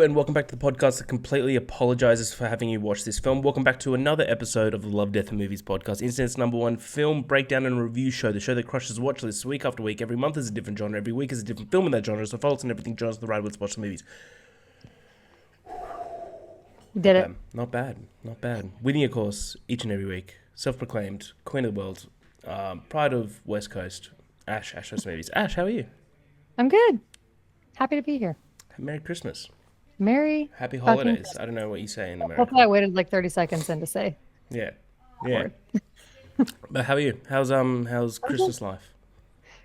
and welcome back to the podcast that completely apologizes for having you watch this film. Welcome back to another episode of the Love, Death, and Movies podcast, Internet's #1 film breakdown and review show, the show that crushes watch lists week after week. Every month is a different genre, every week is a different film in that genre, so follow us on everything genres the right way to watch the movies. Did it. Not bad. Winning, of course, each and every week. Self-proclaimed Queen of the World, Pride of West Coast, Ash Hosts Movies. Ash, how are you? I'm good. Happy to be here. Merry Christmas. Happy Fucking holidays. Christmas. I don't know what you say in America. Hopefully I waited like 30 seconds in to say Yeah. that word. But how are you? How's Christmas life?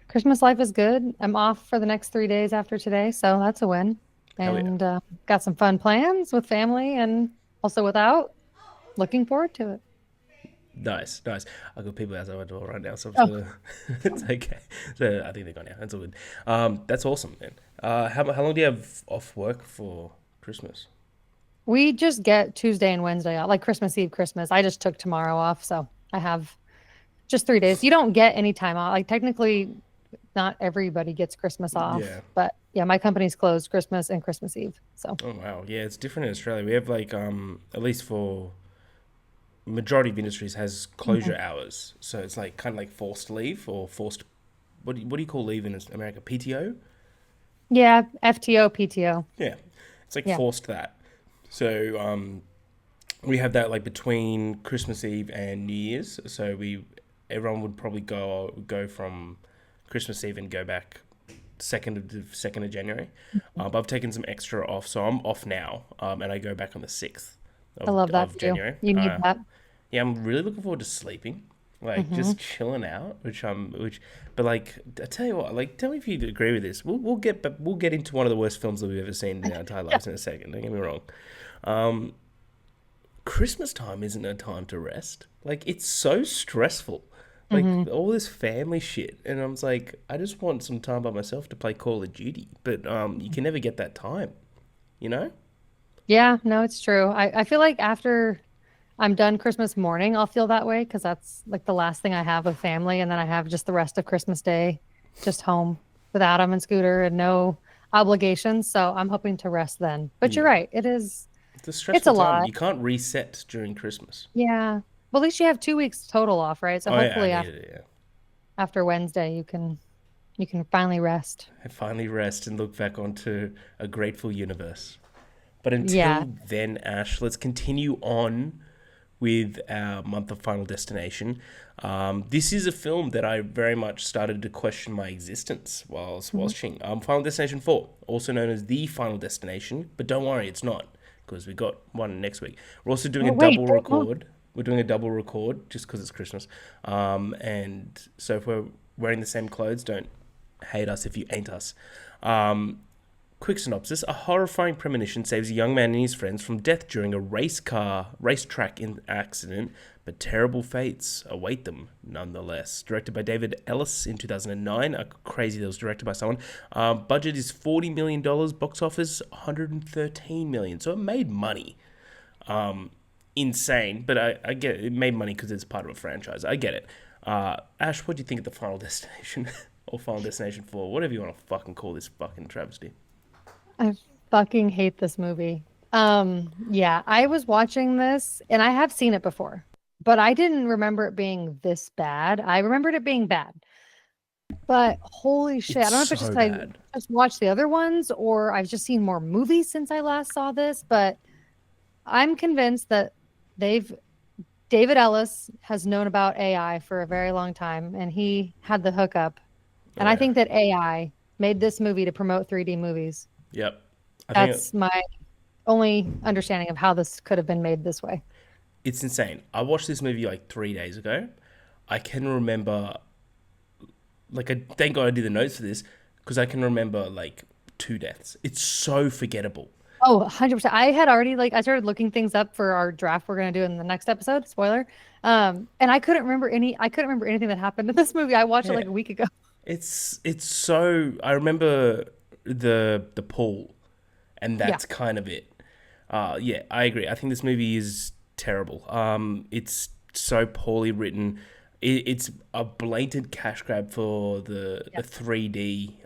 Christmas life is good. I'm off for the next 3 days after today, so that's a win. Hell yeah. And got some fun plans with family and also without. Looking forward to it. Nice. I've got people outside my door right now, so I'm Oh, just gonna... It's okay. So I think they're gone now. That's all good. That's awesome, man. How long do you have off work for Christmas? we just get Tuesday and Wednesday off, like Christmas Eve, Christmas. I just took tomorrow off, so I have just 3 days. You don't get any time off. Like technically, not everybody gets Christmas off, Yeah. but yeah, my company's closed Christmas and Christmas Eve. So Oh wow. Yeah, it's different in Australia. We have like at least for majority of industries has closure Mhm. hours. So it's like kind of like forced leave or forced what do you call leave in America? PTO? Yeah, FTO, PTO. Yeah. It's like Yeah. forced that. So we have that like between Christmas Eve and New Year's. So everyone would probably go from Christmas Eve and go back second of January. But I've taken some extra off, so I'm off now, and I go back on the 6th I love that of for you. January. You need that. Yeah, I'm really looking forward to sleeping, like Hmm. just chilling out. But like I tell you what, like tell me if you agree with this. We'll get into one of the worst films that we've ever seen in our entire Yeah. lives in a second. Don't get me wrong. Um, Christmas time isn't a time to rest. Like it's so stressful. Like Hmm. all this family shit, and I'm just like, I just want some time by myself to play Call of Duty, but you can never get that time, you know? Yeah, no, it's true. I feel like after I'm done Christmas morning, I'll feel that way because that's like the last thing I have with family. And then I have just the rest of Christmas Day just home with Adam and Scooter and no obligations. So I'm hoping to rest then. But you're Yeah, right. it's a It's stressful a time. lot. You can't reset during Christmas. Yeah. Well, at least you have 2 weeks total off, right? So Oh yeah, I hopefully need it. Yeah, after Wednesday you can finally rest. I finally rest and look back onto a grateful universe. But Yeah. until then, Ash, let's continue on with our month of Final Destination. This is a film that I very much started to question my existence while I was Mhm. watching. Final Destination 4, also known as The Final Destination, but don't worry, it's not, because we got one next week. We're also doing a Oh, wait, double there's more. record. We're doing a double record just because it's Christmas. And so if we're wearing the same clothes, don't hate us if you ain't us. Um, Quick synopsis: a horrifying premonition saves a young man and his friends from death during a racetrack accident, but terrible fates await them nonetheless. Directed by David Ellis in 2009. Crazy that it was directed by someone. Budget is $40 million. Box office $113 million. So it made money. Insane, but I get it. It made money because it's part of a franchise. I get it. Ash, what do you think of the Final Destination or Final Destination 4? Whatever you want to fucking call this fucking travesty. I fucking hate this movie. Yeah, I was watching this and I have seen it before, but I didn't remember it being this bad. I remembered it being bad, but holy shit. I It's don't know if it's so just I bad. just watched the other ones or I've just seen more movies since I last saw this, but I'm convinced that they've David Ellis has known about AI for a very long time and he had the hookup. And Oh I yeah. think that AI made this movie to promote 3D movies. Yep. I think That's my only understanding of how this could have been made this way. it's insane. I watched this movie like 3 days ago. I can remember, like, thank God I did the notes for this because I can remember like two deaths. It's so forgettable. Oh, 100%. I had already I started looking things up for our draft we're going to do in the next episode, spoiler. And I couldn't remember anything that happened in this movie. I watched it Yeah. like a week ago. It's so. I remember the pool, and Yeah. that's kind of it. Yeah, I agree. I think this movie is terrible. It's so poorly written. It's a blatant cash grab for the Yeah. 3D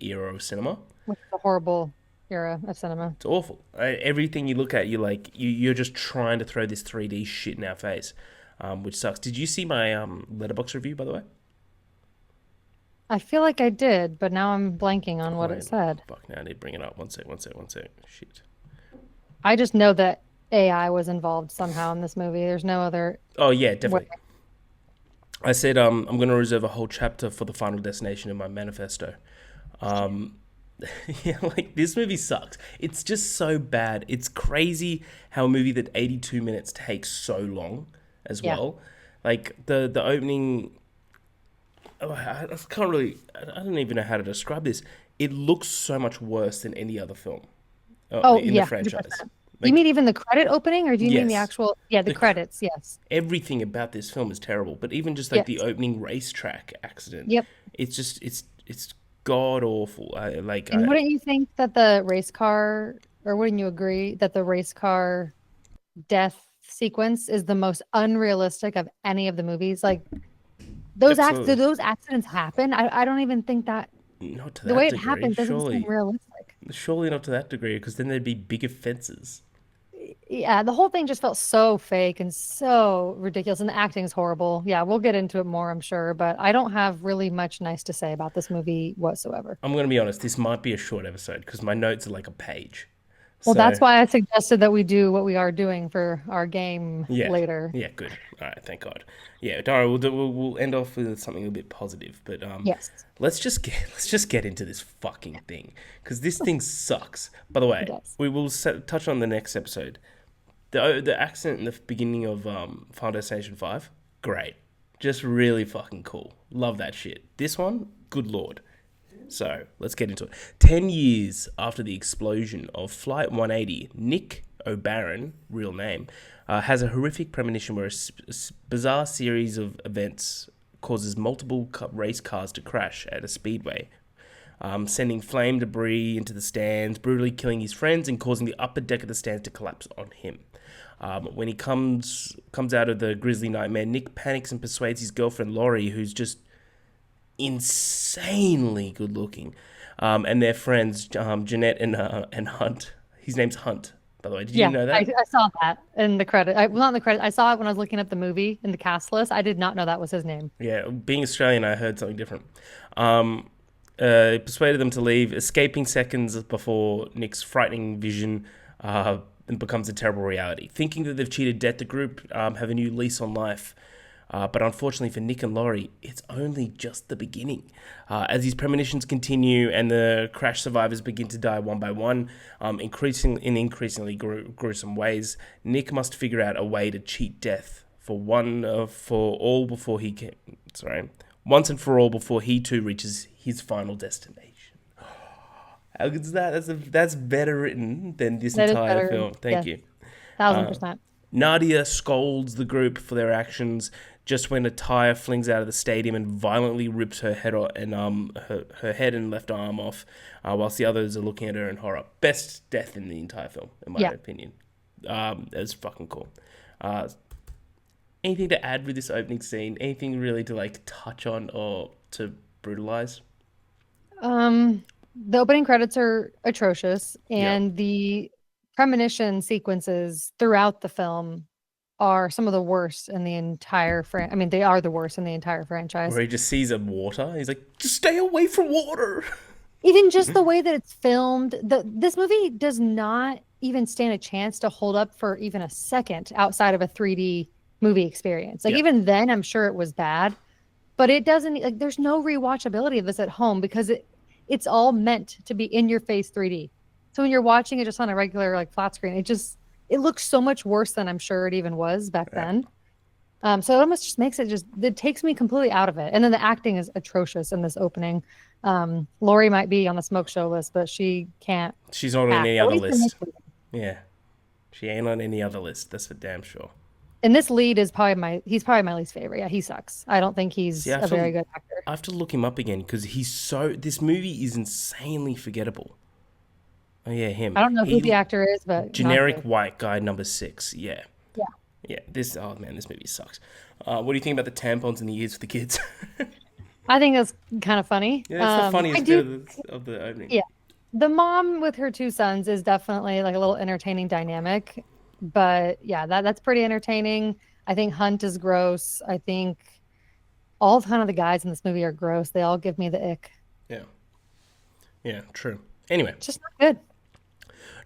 era of cinema. Which is a horrible era of cinema. It's awful. Everything you look at, you're just trying to throw this 3D shit in our face, which sucks. Did you see my Letterbox review, by the way? I feel like I did, but now I'm blanking on what it Wait, said. fuck, now I need to bring it up. One sec. Shit. I just know that AI was involved somehow in this movie. There's no other Oh yeah, way. definitely. I said I'm going to reserve a whole chapter for the Final Destination in my manifesto. Um, yeah, like this movie sucks. It's just so bad. It's crazy how a movie that 82 minutes takes so long as Yeah. well. Like the opening, I can't really. I don't even know how to describe this. It looks so much worse than any other film Oh, in the yeah, franchise. 100%. You Like mean even the credit opening, or do you mean the yes, actual, yeah, the the credits? Yes. everything about this film is terrible. But even just like the Yes. opening racetrack accident, Yep. it's god awful. And wouldn't you think that the race car, or wouldn't you agree that the race car death sequence is the most unrealistic of any of the movies? Like absolutely those accidents happen. I don't even think that not to the way that it degree. happened doesn't seem Surely, realistic. surely not to that degree, because then there'd be bigger fences. Yeah, the whole thing just felt so fake and so ridiculous, and the acting is horrible. Yeah, we'll get into it more, I'm sure, but I don't have really much nice to say about this movie whatsoever. I'm gonna be honest. This might be a short episode because my notes are like a page. Well, that's So why I suggested that we do what we are doing for our game yeah, later. yeah, good. All right, thank God. Yeah, Dara, we'll end off with something a bit positive, but Yes, let's just get into this fucking thing because this thing sucks. By the it way, does. we will touch on the next episode. The accent in the beginning of Final Destination 5, great, just really fucking cool. Love that shit. This one, good lord. So let's get into it. 10 years after the explosion of Flight 180, Nick O'Barron, real name, has a horrific premonition where a bizarre series of events causes multiple race cars to crash at a speedway, sending flame debris into the stands, brutally killing his friends and causing the upper deck of the stands to collapse on him. When he comes out of the grisly nightmare, Nick panics and persuades his girlfriend Laurie, who's just insanely good looking, and their friends Jeanette and Hunt. His name's Hunt, by the way. Did you Yeah, know I, that? I saw that in the credit. Well, not in the credit. I saw it when I was looking up the movie in the cast list. I did not know that was his name. Yeah, being Australian, I heard something different. Persuaded them to leave, escaping seconds before Nick's frightening vision becomes a terrible reality. Thinking that they've cheated death, the group have a new lease on life. But unfortunately for Nick and Laurie, it's only just the beginning. As these premonitions continue and the crash survivors begin to die one by one, increasingly gruesome ways, Nick must figure out a way to cheat death once and for all before he too reaches his final destination. How good is that? That's better written than this That is entire better. film. Thank Yes, you. 1000%. Nadia scolds the group for their actions just when a tire flings out of the stadium and violently rips her head her head and left arm off, whilst the others are looking at her in horror. Best death in the entire film, in my Yeah. opinion. It's fucking cool. Anything to add with this opening scene? Anything really to like touch on or to brutalize? The opening credits are atrocious, Yeah. and the premonition sequences throughout the film are some of the worst in the entire I mean, they are the worst in the entire franchise. Where he just sees a water. He's like, just stay away from water. Even just the way that it's filmed, this movie does not even stand a chance to hold up for even a second outside of a 3D movie experience. Like Yeah. even then, I'm sure it was bad, but it doesn't like there's no rewatchability of this at home because it's all meant to be in your face 3D. So when you're watching it just on a regular like flat screen, it looks so much worse than I'm sure it even was back then. So it almost just makes it takes me completely out of it. And then the acting is atrocious in this opening. Lori might be on the smoke show list, but she can't She's not on act. any At other least in this list. movie. Yeah. She ain't on any other list. That's for damn sure. And this lead is he's probably my least favorite. Yeah, he sucks. I don't think he's See, a very good actor. I have to look him up again because this movie is insanely forgettable. Oh yeah, him. I don't know who the actor is, but not Generic good. white guy number 6. Yeah. Yeah. Yeah. This movie sucks. What do you think about the tampons in the ears for the kids? I think that's kind of funny. Yeah, that's the I funniest do. bit of the opening. Yeah. The mom with her two sons is definitely like a little entertaining dynamic. But yeah, that's pretty entertaining. I think Hunt is gross. I think all kind of the guys in this movie are gross. They all give me the ick. Yeah, yeah, true. Anyway, It's just not good.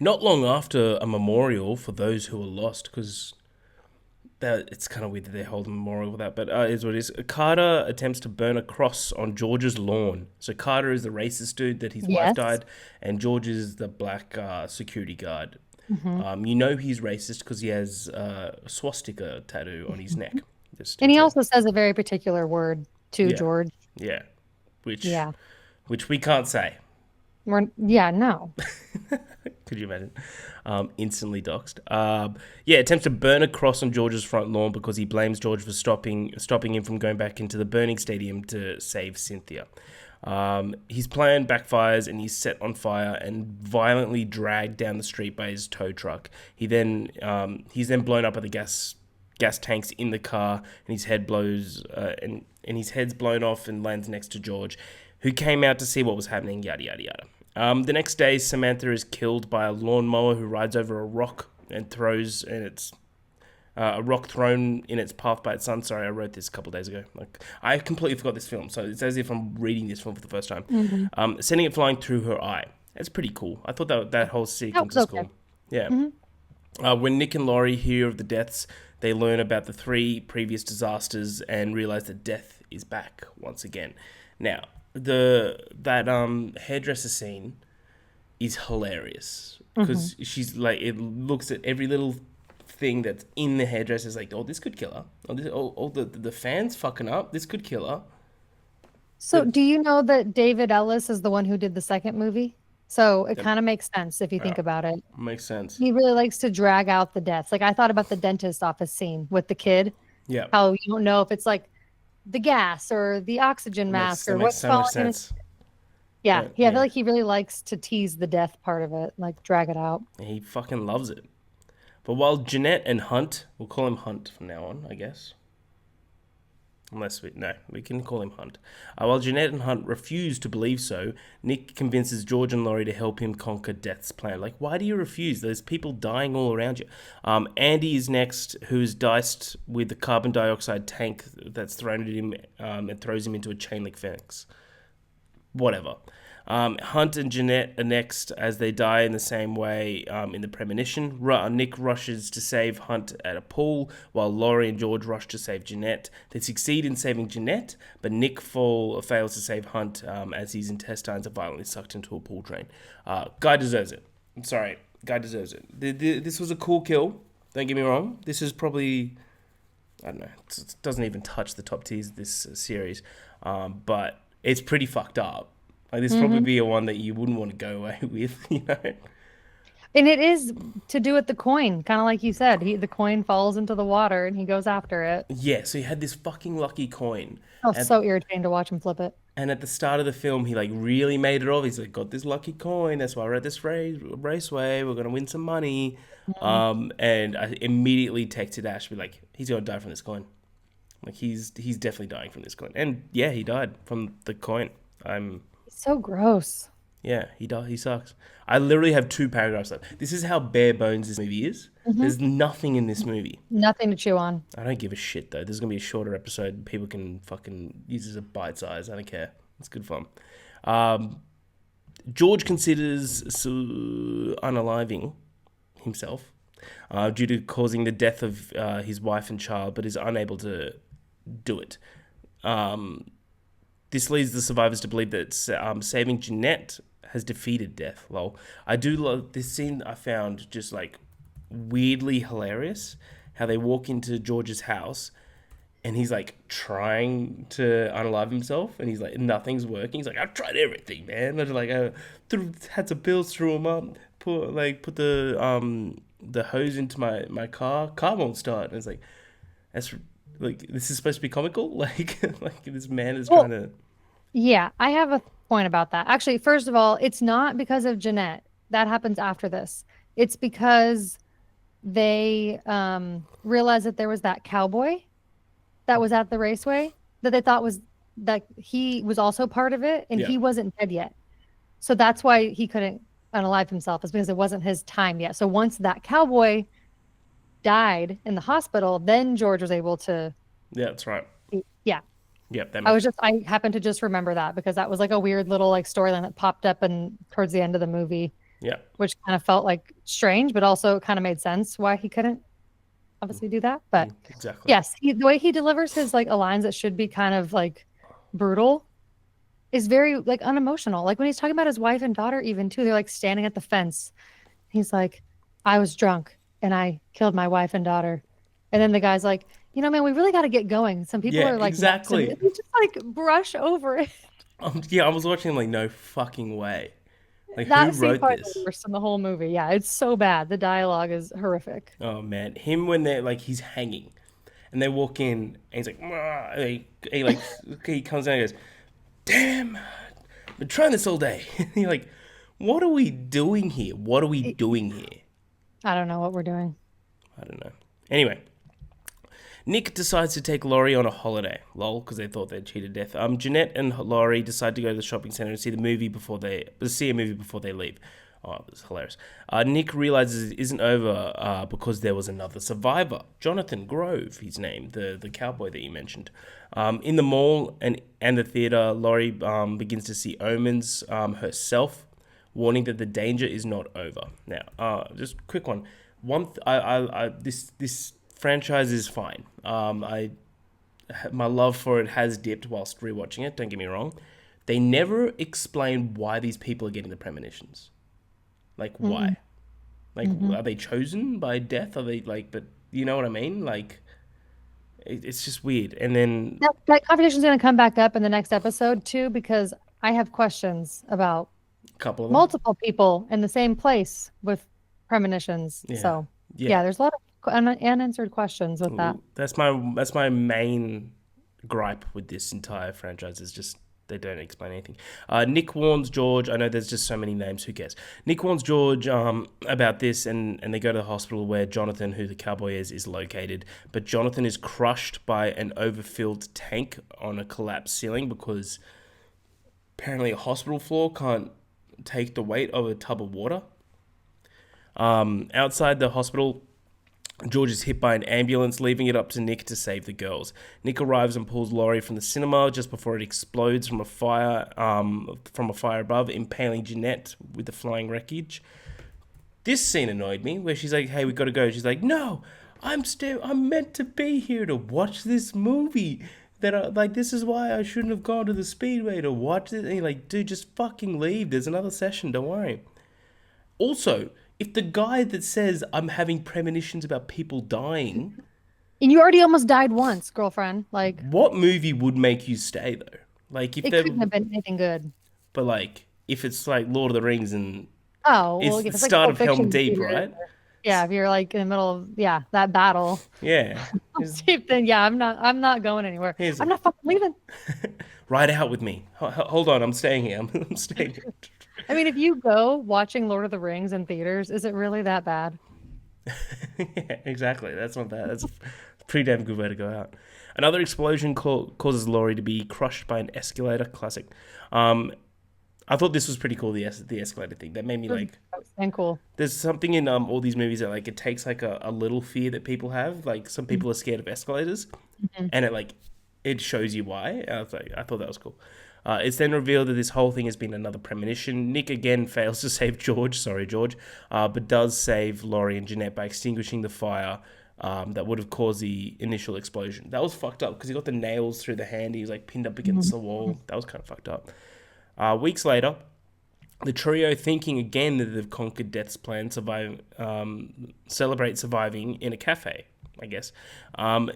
not long after a memorial for those who were lost, because that it's kind of weird that they hold a memorial for that, but is what it is. Carter attempts to burn a cross on George's lawn. So Carter is the racist dude that his wife Yes. died, and George is the black security guard. Hmm. You know he's racist because he has a swastika tattoo on his neck. Just And he it's a also says a very particular word to yeah, George. yeah, which Yeah. which we can't say. Yeah, no. Could you imagine? Instantly doxxed. Yeah, attempts to burn a cross on George's front lawn because he blames George for stopping him from going back into the burning stadium to save Cynthia. His plan backfires and he's set on fire and violently dragged down the street by his tow truck. He's then blown up by the gas tanks in the car, and his head blows and his head's blown off and lands next to George, who came out to see what was happening. Yada yada yada. The next day, Samantha is killed by a lawnmower who rides over a rock and throws, and it's a rock thrown in its path by its son. Sorry, I wrote this a couple of days ago. Like I completely forgot this film, so it's as if I'm reading this film for the first time. Hmm. Sending it flying through her eye. That's pretty cool. I thought that whole That sequence was was okay. cool. Yeah. Hmm. When Nick and Laurie hear of the deaths, they learn about the three previous disasters and realize that death is back once again. Now, that hairdresser scene is hilarious Hmm. because she's like, it looks at every little thing that's in the hairdresser's like, oh, this could kill her. Oh, the fan's fucking up. This could kill her. So, The, do you know that David Ellis is the one who did the second movie? So it that kind of makes sense if you think about it. makes sense. He really likes to drag out the deaths. Like I thought about the dentist office scene with the kid, Yeah, how you don't know if it's like the gas or the oxygen mask that or makes what's so much falling in his. sense. Yeah, But I feel yeah, like he really likes to tease the death part of it, like drag it out. he fucking loves it. But while Jeanette and Hunt, we'll call him Hunt from now on, I guess. Unless we can call him Hunt. While Jeanette and Hunt refuse to believe so, Nick convinces George and Laurie to help him conquer Death's plan. Like, why do you refuse? There's people dying all around you. Andy is next, who is diced with the carbon dioxide tank that's thrown at him and throws him into a chain link fence. Whatever. Hunt and Jeanette are next as they die in the same way in the premonition. Nick rushes to save Hunt at a pool, while Laurie and George rush to save Jeanette. They succeed in saving Jeanette, but Nick fails to save Hunt as his intestines are violently sucked into a pool drain. Guy deserves it. I'm sorry. Guy deserves it. This was a cool kill. Don't get me wrong. This is probably, I don't know, it doesn't even touch the top tiers of this series, but it's pretty fucked up. Like this probably Hmm. be a one that you wouldn't want to go away with, you know? And it is to do with the coin, kind of like you said. The coin falls into the water and he goes after it. Yeah, so he had this fucking lucky coin. Oh, And so irritating to watch him flip it. and at the start of the film, he like really made it off. He's like, got this lucky coin. That's why we're at this raceway. We're gonna win some money. Mhm. And I immediately texted Ash, be like, he's gonna die from this coin. Like he's definitely dying from this coin. And yeah, he died from the coin. I'm It's so gross. Yeah, he does. He sucks. I literally have two paragraphs left. This is how bare bones this movie is. Hmm. There's nothing in this movie. Nothing to chew on. I don't give a shit though. This is gonna be a shorter episode. People can fucking use it as a bite size. I don't care. It's good fun. Um, George considers unaliving himself due to causing the death of his wife and child, but is unable to do it. Um, this leads the survivors to believe that saving Jeanette has defeated death. Lol. I do love this scene. I found just like weirdly hilarious. How they walk into George's house and he's like trying to unalive himself, and he's like nothing's working. He's like, I've tried everything, man. And like had some pills, threw them up, put the hose into my car won't start. And it's like that's like this is supposed to be comical. Like this man is trying Well, to. yeah, I have a point about that. Actually, first of all, it's not because of Jeanette. That happens after this. It's because they realized that there was that cowboy that was at the raceway that they thought was that he was also part of it and Yeah. he wasn't dead yet. So that's why he couldn't unalive himself, is because it wasn't his time yet. So once that cowboy died in the hospital, then George was able to, Yeah, that's right. yeah. Yep, that makes I happened to just remember that because that was like a weird little like storyline that popped up and towards the end of the movie, yeah, which kind of felt like strange, but also kind of made sense why he couldn't obviously do that. But exactly. yes, the way he delivers his like lines that should be kind of like brutal is very like unemotional. Like when he's talking about his wife and daughter, even too, they're like standing at the fence. He's like, I was drunk and I killed my wife and daughter. And then the guy's like, man, we really got to get going. Some people Yeah, are like next. And exactly. he just like brush over it. Yeah, I was watching like no fucking way. Like who That scene wrote probably the this? worst in the whole movie. Yeah, it's so bad. The dialogue is horrific. Oh man, him when they're like he's hanging, and they walk in, and he's like, "Mwah," and he like he comes down and goes, "Damn, I've been trying this all day." And you're like, "What are we doing here? What are we doing here?" I don't know what we're doing. I don't know. Anyway, Nick decides to take Laurie on a holiday. Lol, because they thought they'd cheated death. Jeanette and Laurie decide to go to the shopping center and see a movie before they leave. Oh, it was hilarious. Nick realizes it isn't over because there was another survivor. Jonathan Grove, his name, the cowboy that you mentioned. In the mall and the theater, Laurie begins to see omens herself, warning that the danger is not over. Now, just a quick one. This franchise is fine. My love for it has dipped whilst rewatching it. Don't get me wrong. They never explain why these people are getting the premonitions. Like Mm-mm. why? Like are they chosen by death? Are they like? But you know what I mean? Like it's just weird. And then That conversation is going to come back up in the next episode too, because I have questions about a couple of them. multiple people in the same place with premonitions. Yeah, So yeah. yeah, there's a lot of unanswered questions with that. That's my main gripe with this entire franchise is just they don't explain anything. Nick warns George. I know there's just so many names. Who cares? Nick warns George about this, and they go to the hospital where Jonathan, who the cowboy is located. But Jonathan is crushed by an overfilled tank on a collapsed ceiling because apparently a hospital floor can't take the weight of a tub of water. Outside the hospital, George is hit by an ambulance, leaving it up to Nick to save the girls. Nick arrives and pulls Laurie from the cinema just before it explodes from a fire above, impaling Jeanette with the flying wreckage. This scene annoyed me, where she's like, "Hey, we gotta go." She's like, "No, I'm meant to be here to watch this movie. This is why I shouldn't have gone to the speedway to watch it." And you're like, "Dude, just fucking leave. There's another session. Don't worry." Also, if the guy that says I'm having premonitions about people dying, And you already almost died once, girlfriend. Like what movie would make you stay though? Like if it they're, couldn't have been anything good. but like if it's like Lord of the Rings and Oh, well, it's if the it's like start Pulp of Helm Fiction Deep, theater, right? yeah, if you're like in the middle of that battle, Yeah. Here's, then yeah, I'm not going anywhere. here's I'm a not fucking leaving. ride out with me. Hold on, I'm staying here. I'm staying here. I mean, if you go watching Lord of the Rings in theaters, is it really that bad? Yeah, exactly. That's not bad. That's a pretty damn good way to go out. Another explosion causes Laurie to be crushed by an escalator. Classic. I thought this was pretty cool. The escalator thing that made me like. And cool. There's something in all these movies that like it takes like a little fear that people have. Like some people are scared of escalators, Mhm. and it shows you why. I thought that was cool. It's then revealed that this whole thing has been another premonition. Nick again fails to save George. Sorry, George, but does save Laurie and Jeanette by extinguishing the fire that would have caused the initial explosion. That was fucked up because he got the nails through the hand. He was like pinned up against the wall. That was kind of fucked up. Weeks later, the trio, thinking again that they've conquered death's plan, celebrate surviving in a cafe, I guess.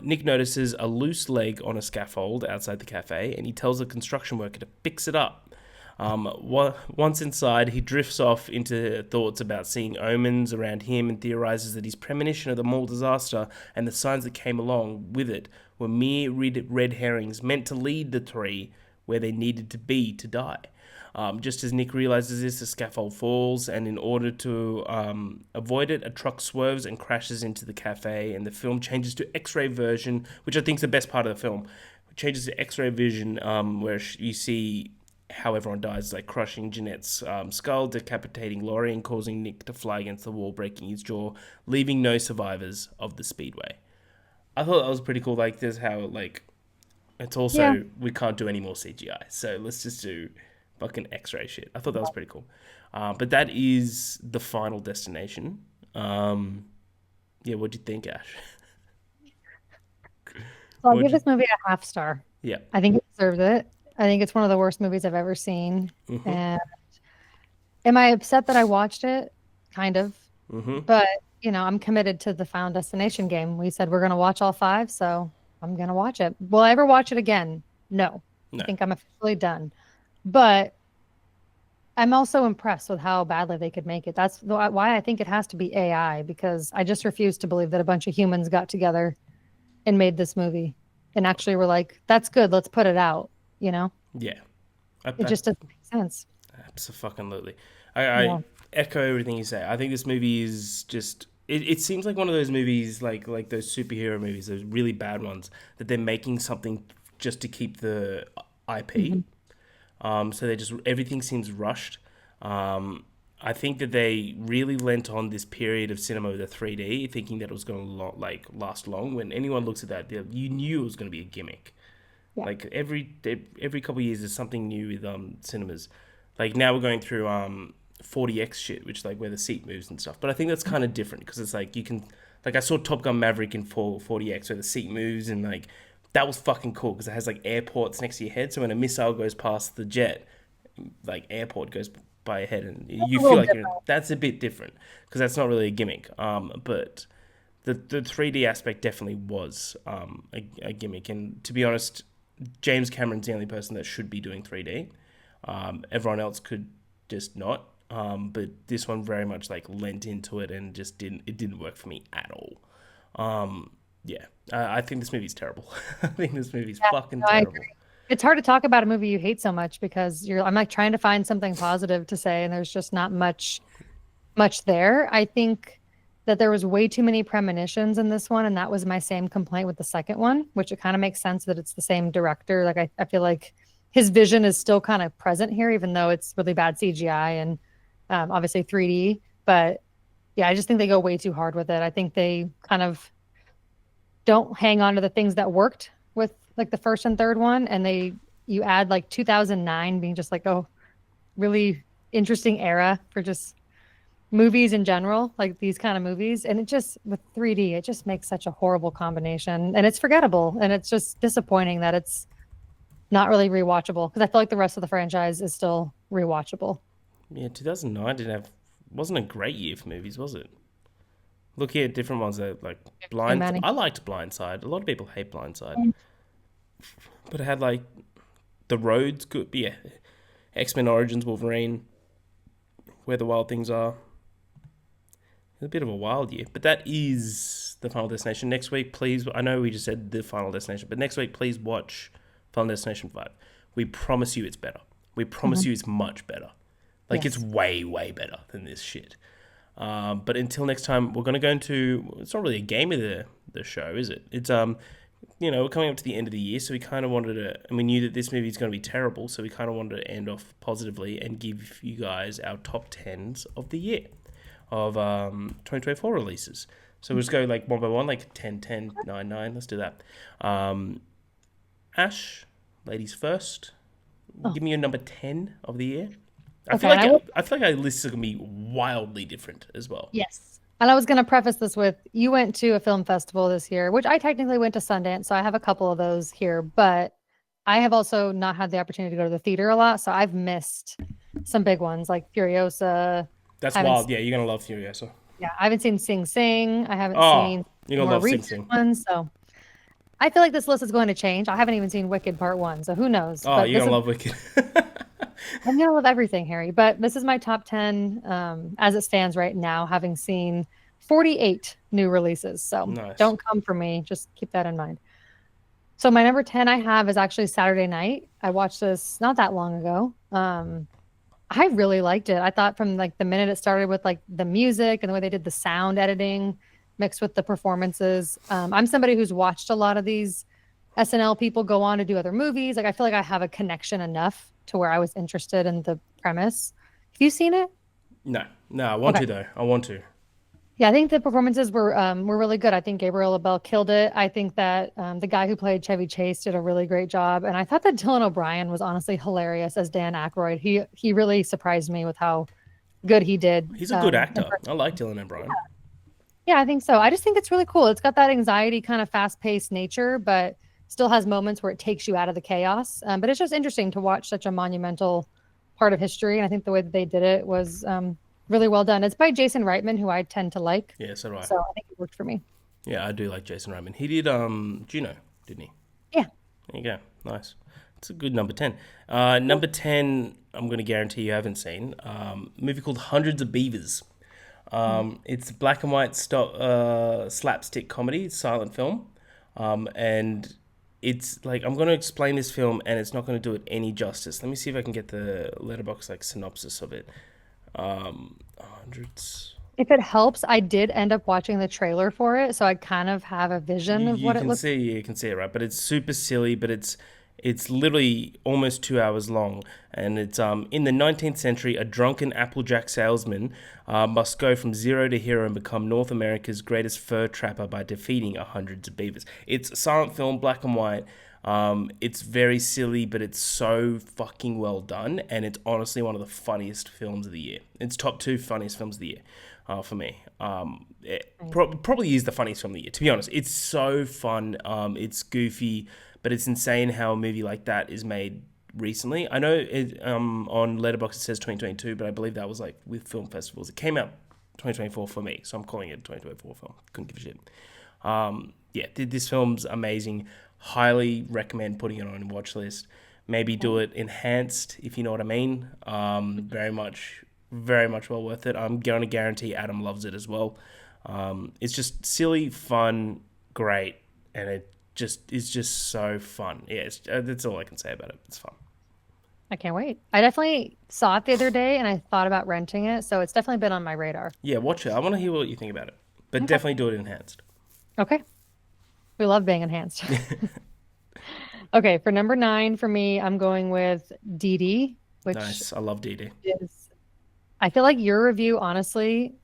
Nick notices a loose leg on a scaffold outside the cafe, and he tells the construction worker to fix it up. Once inside, he drifts off into thoughts about seeing omens around him and theorizes that his premonition of the mall disaster and the signs that came along with it were mere red herrings meant to lead the three where they needed to be to die. Just as Nick realizes this, the scaffold falls, and in order to avoid it, a truck swerves and crashes into the cafe, and the film changes to X-ray version, which I think is the best part of the film. It changes to X-ray vision, where you see how everyone dies, like crushing Jeanette's skull, decapitating Laurie, and causing Nick to fly against the wall, breaking his jaw, leaving no survivors of the speedway. I thought that was pretty cool. Like, there's how, like, it's Yeah. also, we can't do any more CGI, so let's just do fucking X-ray shit. I thought that was pretty cool. But that is the Final Destination. Yeah, what'd you think, Ash? So I'll What'd give you? this movie a half star. Yeah. I think it deserves it. I think it's one of the worst movies I've ever seen. Mm-hmm. And am I upset that I watched it? Kind of. Mm-hmm. But, I'm committed to the Final Destination game. We said we're going to watch all five, so I'm going to watch it. Will I ever watch it again? No. I No. think I'm officially done. But I'm also impressed with how badly they could make it. That's why I think it has to be AI, because I just refuse to believe that a bunch of humans got together and made this movie and actually were like, that's good, let's put it out, you know? Yeah. It just doesn't make sense. Absolutely. I Yeah. echo everything you say. I think this movie is just. It seems like one of those movies, like those superhero movies, those really bad ones, that they're making something just to keep the IP. So they just everything seems rushed. I think that they really lent on this period of cinema with the 3D, thinking that it was going to last long. When anyone looks at that, you knew it was going to be a gimmick. Yeah. Like every couple of years, there's something new with cinemas. Like now we're going through 40x shit, which like where the seat moves and stuff. But I think that's kind of different because it's like you can like I saw Top Gun Maverick in 40x where the seat moves and like that was fucking cool because it has like airports next to your head. So when a missile goes past the jet, like airport goes by your head and That's a you feel little like you're. different. That's a bit different because that's not really a gimmick. But the 3D aspect definitely was a gimmick. And to be honest, James Cameron's the only person that should be doing 3D. Everyone else could just not. But this one very much like lent into it and just didn't work for me at all. Yeah, I think this movie's terrible. I think this movie's Yeah, fucking no, I terrible. agree. It's hard to talk about a movie you hate so much because I'm like trying to find something positive to say, and there's just not much there. I think that there was way too many premonitions in this one, and that was my same complaint with the second one, which it kind of makes sense that it's the same director. Like I feel like his vision is still kind of present here, even though it's really bad CGI and obviously 3D. But yeah, I just think they go way too hard with it. I think they kind of don't hang on to the things that worked with like the first and third one, and you add like 2009 being just like a really interesting era for just movies in general, like these kind of movies. And it just, with 3D, it just makes such a horrible combination and it's forgettable. And it's just disappointing that it's not really rewatchable because I feel like the rest of the franchise is still rewatchable. Yeah, 2009 didn't have wasn't a great year for movies, was it? Looking at different ones that like Too Blind. many. I liked Blindside. A lot of people hate Blindside, but it had like The Road's good. Yeah, X-Men Origins Wolverine, Where the Wild Things Are. It's a bit of a wild year, but that is the Final Destination. Next week, please. I know we just said the Final Destination, but next week, please watch Final Destination 5. We promise you it's better. We promise Mhm. you it's much better. Like it's Yes. way, way better than this shit. But until next time, we're gonna go into. It's not really a game of the show, is it? It's we're coming up to the end of the year, so we kind of wanted to, and we knew that this movie is going to be terrible, so we kind of wanted to end off positively and give you guys our top tens of the year of 2024 releases. So we'll just go like one by one, like 10, 10, 9, 9. Let's do that. Ash, ladies first. Oh, Give me your number 10 of the year. okay. And I will, I feel like our lists are gonna be wildly different as well. yes. And I was going to preface this with you went to a film festival this year, which I technically went to Sundance. So I have a couple of those here, but I have also not had the opportunity to go to the theater a lot. So I've missed some big ones like Furiosa. That's I haven't, wild. Yeah, you're gonna love Furiosa. yeah, I haven't seen Sing Sing. I haven't Oh, seen you're gonna more love Sing recent Sing. ones. So I feel like this list is going to change. I haven't even seen Wicked Part One, so who knows? Oh, But you're this gonna is love Wicked. I'm gonna love everything, Harry. But this is my top 10 as it stands right now, having seen 48 new releases. So Nice. don't come for me. Just keep that in mind. So my number 10 I have is actually Saturday Night. I watched this not that long ago. I really liked it. I thought from like the minute it started with like the music and the way they did the sound editing mixed with the performances. I'm somebody who's watched a lot of these SNL people go on to do other movies. Like I feel like I have a connection enough to where I was interested in the premise. Have you seen it? No, I want Okay. to though. I want to. Yeah, I think the performances were really good. I think Gabriel LaBelle killed it. I think that the guy who played Chevy Chase did a really great job, and I thought that Dylan O'Brien was honestly hilarious as Dan Aykroyd. He really surprised me with how good he did. He's a good actor. I like Dylan O'Brien. Yeah, I think so. I just think it's really cool. It's got that anxiety kind of fast-paced nature, but still has moments where it takes you out of the chaos. But it's just interesting to watch such a monumental part of history, and I think the way that they did it was really well done. It's by Jason Reitman, who I tend to like, Yeah, so do I. so I think it worked for me. Yeah, I do like Jason Reitman. He did Juno, didn't he? Yeah. There you go. Nice. It's a good number 10. Number 10, I'm going to guarantee you haven't seen. A movie called Hundreds of Beavers. It's a black and white slapstick comedy, silent film. And it's like, I'm going to explain this film and it's not going to do it any justice. Let me see if I can get the letterbox like synopsis of it. Hundreds. If it helps, I did end up watching the trailer for it, so I kind of have a vision of You what it can looks. see, you can see it, right? But it's super silly, but it's literally almost 2 hours long, and it's in the 19th century, a drunken Applejack salesman must go from zero to hero and become North America's greatest fur trapper by defeating hundreds of beavers. It's a silent film, black and white. It's very silly, but it's so fucking well done, and it's honestly one of the funniest films of the year. It's top 2 funniest films of the year. For me, it probably is the funniest film of the year. To be honest, it's so fun. It's goofy, but it's insane how a movie like that is made recently. I know it, on Letterboxd it says 2022, but I believe that was like with film festivals. It came out 2024 for me, so I'm calling it a 2024 film. Couldn't give a shit. Yeah, this film's amazing. Highly recommend putting it on a watch list. Maybe do it enhanced, if you know what I mean. Very much well worth it. I'm going to guarantee Adam loves it as well. It's just silly, fun, great, and it just is just so fun. Yeah, that's all I can say about it. It's fun. I can't wait. I definitely saw it the other day, and I thought about renting it, so it's definitely been on my radar. Yeah, watch it. I want to hear what you think about it, but Okay. definitely do it enhanced. Okay. We love being enhanced. Okay, for number 9 for me, I'm going with Dee Dee, which Nice. I love DD. is I feel like your review honestly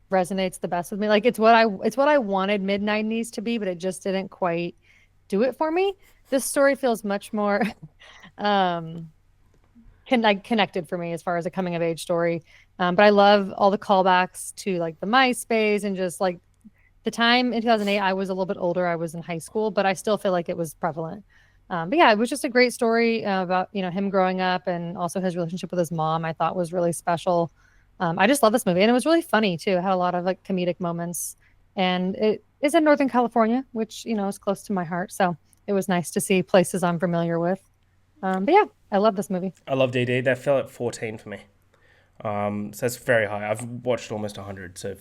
resonates the best with me. Like it's what I wanted mid 90s to be, but it just didn't quite do it for me. This story feels much more um connected for me as far as a coming of age story. But I love all the callbacks to like the MySpace and just like the time in 2008. I was a little bit older. I was in high school, but I still feel like it was prevalent. But yeah, it was just a great story about him growing up and also his relationship with his mom. I thought was really special. I just love this movie, and it was really funny too. It had a lot of like comedic moments, and it is in Northern California, which is close to my heart. So it was nice to see places I'm familiar with. But yeah, I love this movie. I love DD. That fell at 14 for me. So that's very high. I've watched almost 100, so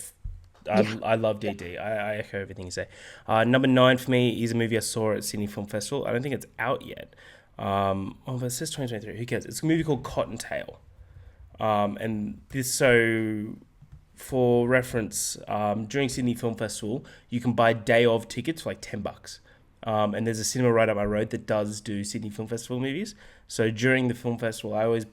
Yeah. I love DD. I echo everything you say. Number 9 for me is a movie I saw at Sydney Film Festival. I don't think it's out yet. But it says 2023. Who cares? It's a movie called Cottontail. And this, so for reference, during Sydney Film Festival, you can buy day of tickets for like $10. And there's a cinema right up my road that does do Sydney Film Festival movies. So during the film festival, I always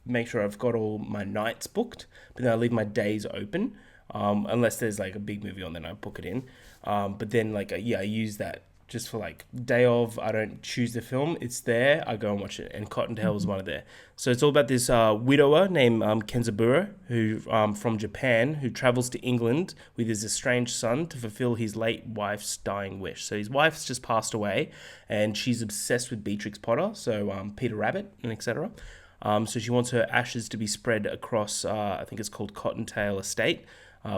make sure I've got all my nights booked, but then I leave my days open. Unless there's like a big movie on, then I book it in. But then I use that just for like day of. I don't choose the film; it's there. I go and watch it. And Cottontail was one of there. So it's all about this widower named Kenzaburo, who from Japan, who travels to England with his estranged son to fulfill his late wife's dying wish. So his wife's just passed away, and she's obsessed with Beatrix Potter, so Peter Rabbit and etc. So she wants her ashes to be spread across. I think it's called Cottontail Estate.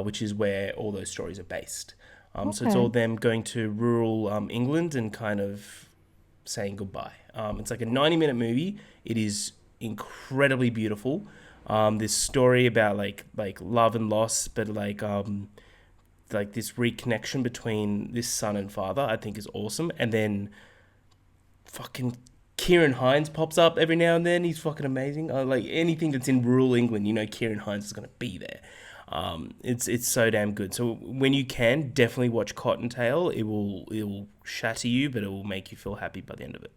Which is where all those stories are based. So it's all them going to rural England and kind of saying goodbye. It's like a 90-minute movie. It is incredibly beautiful. This story about like love and loss, but like this reconnection between this son and father, I think is awesome. And then fucking Kieran Hines pops up every now and then. He's fucking amazing. Like anything that's in rural England, Kieran Hines is gonna be there. It's so damn good. So when you can, definitely watch Cottontail. It will shatter you, but it will make you feel happy by the end of it.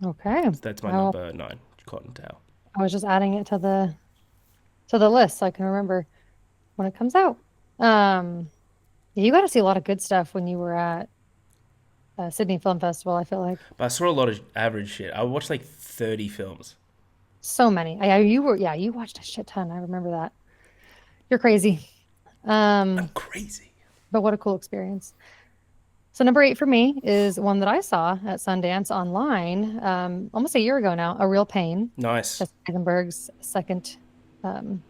Okay. So that's my Well, number 9. Cottontail. I was just adding it to the list so I can remember when it comes out. Um, yeah, you got to see a lot of good stuff when you were at Sydney Film Festival. I feel like But I saw a lot of average shit. I watched like 30 films. so many. Yeah, you watched a shit ton. I remember that. You're crazy. I'm Um, crazy. but what a cool experience. So number 8 for me is one that I saw at Sundance online, almost a year ago now, A Real Pain, Nice. Jesse Eisenberg's second um,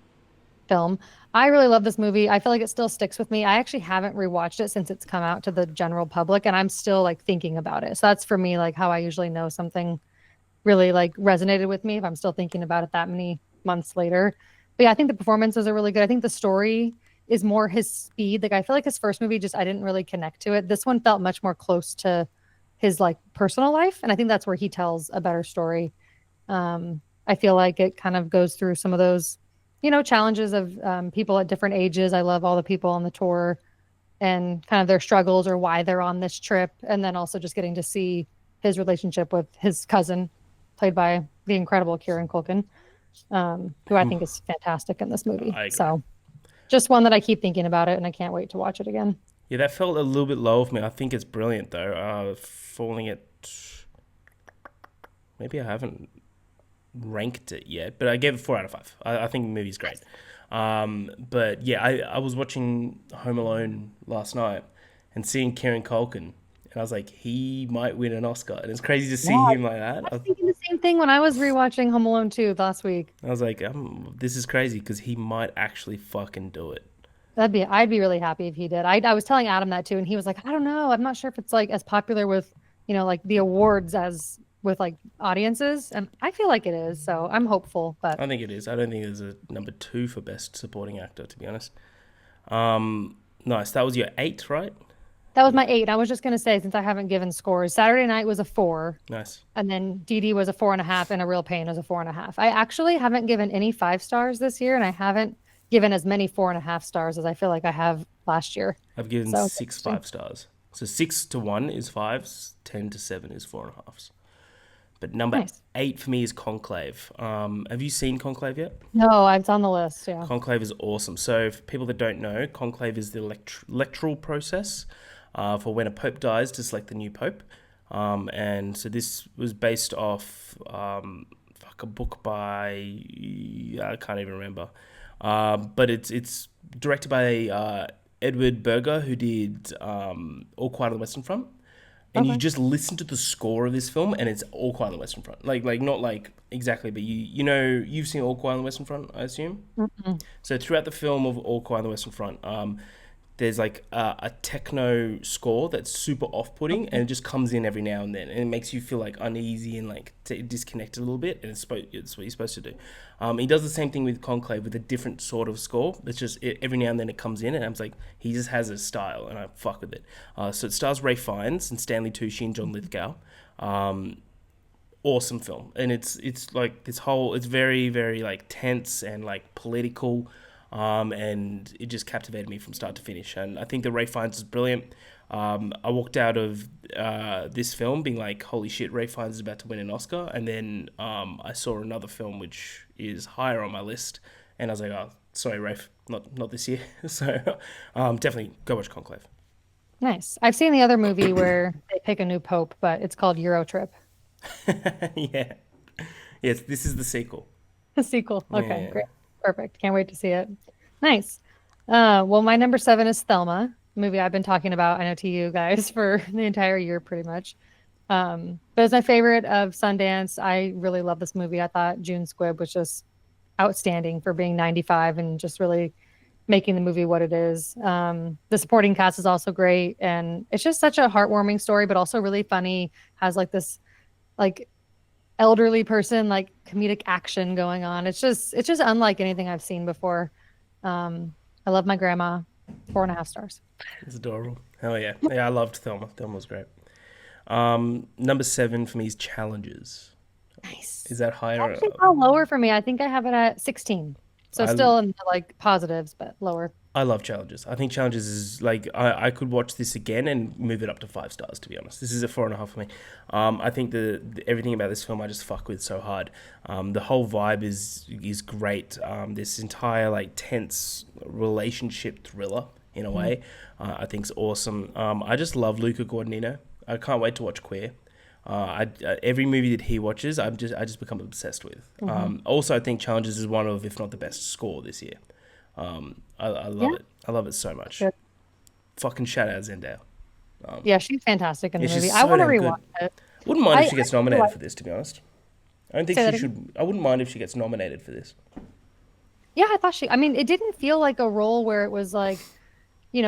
film. I really love this movie. I feel like it still sticks with me. I actually haven't rewatched it since it's come out to the general public, and I'm still like thinking about it. So that's for me like how I usually know something really like resonated with me if I'm still thinking about it that many months later. But yeah, I think the performances are really good. I think the story is more his speed. Like I feel like his first movie just I didn't really connect to it. This one felt much more close to his like personal life, and I think that's where he tells a better story. I feel like it kind of goes through some of those, challenges of people at different ages. I love all the people on the tour and kind of their struggles or why they're on this trip, and then also just getting to see his relationship with his cousin, played by the incredible Kieran Culkin, who I think is fantastic in this movie. I agree. So just one that I keep thinking about it, and I can't wait to watch it again. Yeah, that felt a little bit low for me. I think it's brilliant though. Falling at maybe I haven't ranked it yet, but I gave it 4 out of 5. I think the movie's great. But yeah, I was watching Home Alone last night and seeing Kieran Culkin, and I was like, he might win an Oscar, and it's crazy to Yeah, see him like that. I was thinking the same thing when I was rewatching Home Alone 2 last week. I was like, this is crazy because he might actually fucking do it. I'd be really happy if he did. I was telling Adam that too, and he was like, I don't know. I'm not sure if it's like as popular with, like the awards as with like audiences. And I feel like it is. So I'm hopeful, but I think it is. I don't think there's a number 2 for best supporting actor, to be honest. Nice. That was your 8, right? that was my 8. I was just gonna say, since I haven't given scores, Saturday Night was a 4, Nice. and then Dee Dee was a 4.5, and A Real Pain was a 4.5. I actually haven't given any 5 stars this year, and I haven't given as many 4.5 stars as I feel like I have last year. I've given So it's six interesting. 5 stars. So 6 to 1 is fives, 10 to 7 is 4.5s. But number Nice. 8 for me is Conclave. Have you seen Conclave yet? No, it's on the list. Yeah. Conclave is awesome. So, for people that don't know, conclave is the electoral process for when a pope dies to select the new pope. And so this was based off a book by I can't even remember, but it's directed by Edward Berger, who did All Quiet on the Western Front. And you Okay. just listen to the score of this film, and it's All Quiet on the Western Front. Like not like exactly, but you've seen All Quiet on the Western Front, I assume. Mm-mm. So throughout the film of All Quiet on the Western Front, there's like a techno score that's super off-putting, and it just comes in every now and then, and it makes you feel like uneasy and like disconnected a little bit. And it's what you're supposed to do. He does the same thing with Conclave with a different sort of score. It's just every now and then it comes in, and I'm like, he just has a style, and I fuck with it. So it stars Ray Fiennes and Stanley Tucci and John Lithgow. Awesome film, and it's like this whole it's very very like tense and like political, and it just captivated me from start to finish. And I think the Ray Fiennes is brilliant. I walked out of this film being like, holy shit, Ray Fiennes is about to win an Oscar. And then I saw another film which is higher on my list, and I was like, oh, sorry, Rafe, not this year. So definitely go watch Conclave. Nice. I've seen the other movie where they pick a new pope, but it's called Euro Trip. Yeah, yes, this is the sequel. The sequel. Okay, Yeah, great. Perfect. Can't wait to see it. Nice. Well, my number 7 is Thelma, a movie I've been talking about, I know to you guys for the entire year pretty much. But it's my favorite of Sundance. I really love this movie. I thought June Squibb was just outstanding for being 95 and just really making the movie what it is. The supporting cast is also great, and it's just such a heartwarming story, but also really funny. Has like this like elderly person like comedic action going on. It's just unlike anything I've seen before. I love my grandma. 4.5 stars. it's adorable. Hell yeah, yeah, I loved Thelma. Thelma was great. Number 7 for me is Challenges. Nice. Is that higher? Actually, fell lower for me. I think I have it at 16. So I still in the, like positives, but lower. I love challenges. I think challenges is like I could watch this again and move it up to 5 stars. To be honest, this is a 4.5 for me. I think everything about this film I just fuck with so hard. The whole vibe is great. This entire like tense relationship thriller in a Mm. way, I think's awesome. I just love Luca Guadagnino. I can't wait to watch Queer. Every movie that he watches, I just become obsessed with. Hmm. Also, I think Challenges is one of, if not the best score this year. I Yeah, love it. I love it so much. good. Fucking shout out Zendaya. Um, Yeah, she's fantastic in yeah, the movie. she's I so want to damn good. rewatch it. Wouldn't mind I if she gets actually nominated like for this. To be honest, I don't think say she that again. should. I wouldn't mind if she gets nominated for this. Yeah, I thought she. I mean, it didn't feel like a role where it was like,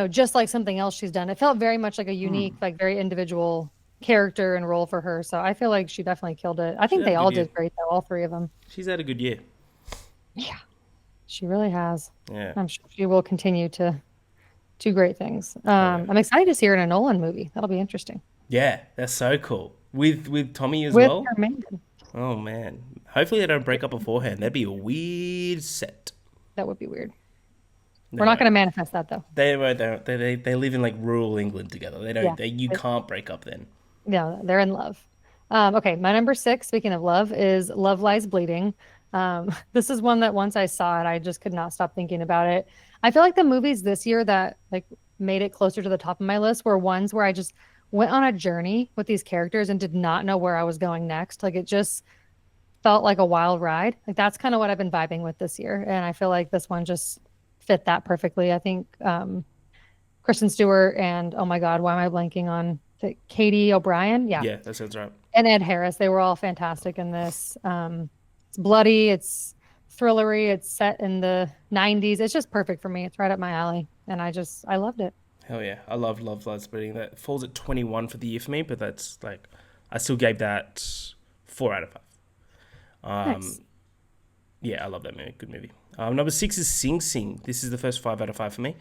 just like something else she's done. It felt very much like a unique, like very individual character and role for her. So I feel like she definitely killed it. I She's think had a they good all year. did great though, all three of them. She's had a good year. Yeah, she really has. Yeah. I'm sure she will continue to do great things. Oh yeah. I'm excited to see her in a Nolan movie. That'll be interesting. Yeah, that's so cool. With Tommy as With well. her man. Oh man. Hopefully they don't break up beforehand. That'd be a weird set. That would be weird. We're They not won't. going to manifest that though. They won't. They live in like rural England together. They don't. Yeah. You can't break up then. Yeah, they're in love. Okay, my number six, speaking of love, is Love Lies Bleeding. This is one that once I saw it, I just could not stop thinking about it. I feel like the movies this year that like made it closer to the top of my list were ones where I just went on a journey with these characters and did not know where I was going next. Like it just felt like a wild ride. Like that's kind of what I've been vibing with this year, and I feel like this one just fit that perfectly. I think Kristen Stewart and oh my God, why am I blanking on Katie O'Brien? Yeah, Yeah, that sounds right. and Ed Harris. They were all fantastic in this. It's bloody, it's thrillery, it's set in the 90s. It's just perfect for me. It's right up my alley, and I loved it. Hell yeah, I love Blood Splitting. That falls at 21 for the year for me, but that's like I still gave that 4 out of 5. Nice. Yeah, I love that movie. Good movie. Number 6 is Sing Sing. This is the first 5 out of 5 for me.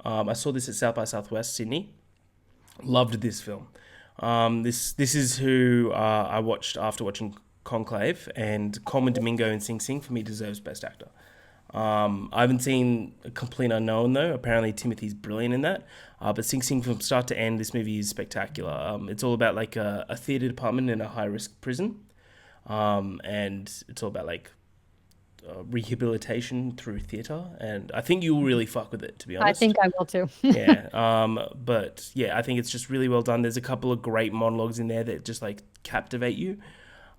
I saw this at South by Southwest Sydney. Loved this film. This is who I watched after watching Conclave, and Coleman Domingo in Sing Sing for me deserves Best Actor. I haven't seen A Complete Unknown though. Apparently Timothy's brilliant in that. But Sing Sing from start to end, this movie is spectacular. It's all about like a theatre department in a high risk prison, and it's all about like rehabilitation through theatre. And I think you'll really fuck with it, to be I honest. think I will too. Yeah. But yeah, I think it's just really well done. There's a couple of great monologues in there that just like captivate you.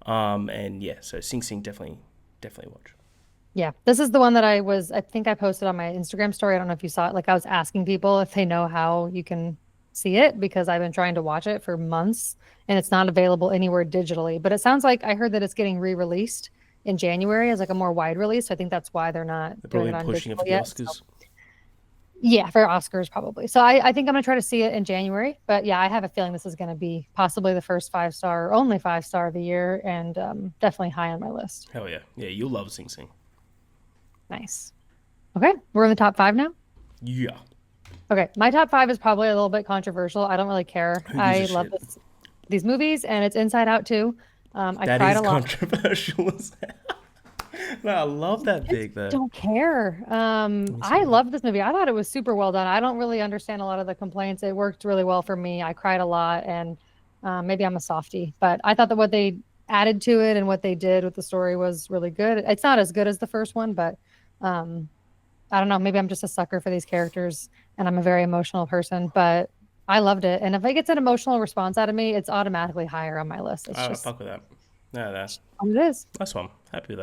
And yeah, so Sing Sing definitely watch. Yeah, this is the one that I think I posted on my Instagram story. I don't know if you saw it. Like I was asking people if they know how you can see it because I've been trying to watch it for months and it's not available anywhere digitally. But it sounds like I heard that it's getting re-released in January as like a more wide release. So I think that's why they're not They're doing probably it on pushing it digital for the yet. So Oscars. yeah, for Oscars probably. So I think I'm gonna try to see it in January. But yeah, I have a feeling this is gonna be possibly the first 5 star or only 5 star of the year and definitely high on my list. Hell yeah. Yeah, you'll love Sing Sing. Nice. Okay, we're in the top five now. Yeah. Okay, my top five is probably a little bit controversial. I don't really care. Who gives a I love shit? these movies, and it's Inside Out too. I That cried is a lot. controversial as hell. No, I love that I just big though. don't care. Let me I see. love this movie. I thought it was super well done. I don't really understand a lot of the complaints. It worked really well for me. I cried a lot, and maybe I'm a softie, but I thought that what they added to it and what they did with the story was really good. It's not as good as the first one, but um, I don't know. Maybe I'm just a sucker for these characters, and I'm a very emotional person, but I loved it. And if it gets an emotional response out of me, it's automatically higher on my list. It's I just fuck with that. No, no. what it is. Nice one. Happy with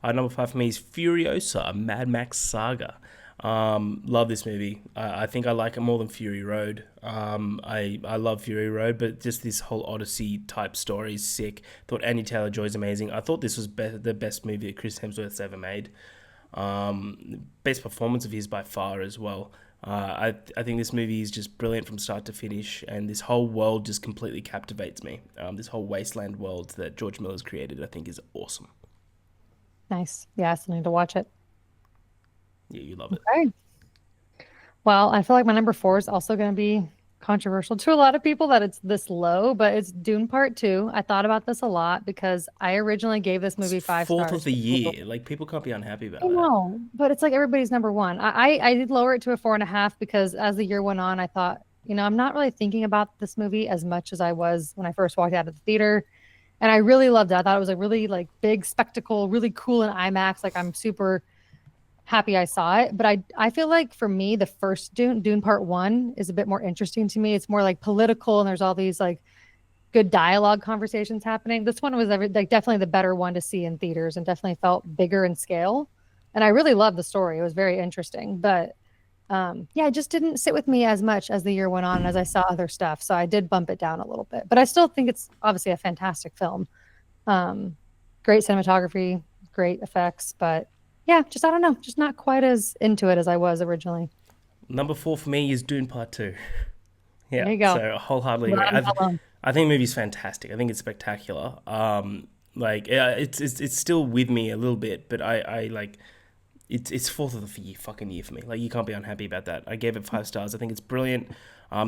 that. Number 5 for me is Furiosa, a Mad Max saga. Love this movie. I think I like it more than Fury Road. I love Fury Road, but just this whole Odyssey type story is sick. Thought Annie Taylor-Joy's amazing. I thought this was the best movie that Chris Hemsworth's ever made. Best performance of his by far as well. I think this movie is just brilliant from start to finish, and this whole world just completely captivates me. This whole wasteland world that George Miller's created, I think, is awesome. Nice. Yeah, I still need to watch it. Yeah, you love it. Okay. Well, I feel like my number four is also going to be controversial to a lot of people that it's this low, but it's Dune Part 2. I thought about this a lot because I originally gave this It's movie five fourth of stars. the year. Like people can't be unhappy I about that. know, but it's like everybody's number one. I did lower it to a 4.5 because as the year went on, I thought, I'm not really thinking about this movie as much as I was when I first walked out of the theater. And I really loved it. I thought it was a really like big spectacle, really cool in IMAX. Like I'm super happy I saw it. But I feel like for me, the first Dune Part One is a bit more interesting to me. It's more like political and there's all these like good dialogue conversations happening. This one was like definitely the better one to see in theaters and definitely felt bigger in scale. And I really loved the story. It was very interesting. But yeah, it just didn't sit with me as much as the year went on and as I saw other stuff. So I did bump it down a little bit. But I still think it's obviously a fantastic film. Um, Great cinematography, great effects, but yeah, just I don't know, just not quite as into it as I was originally. Number four for me is Dune Part Two. Yeah, There you go. so wholeheartedly agree. Not alone. I think the movie's fantastic. I think it's spectacular. Like yeah, it's still with me a little bit, but I like it's fourth of the fucking year for me. Like you can't be unhappy about that. I gave it 5 stars. I think it's brilliant.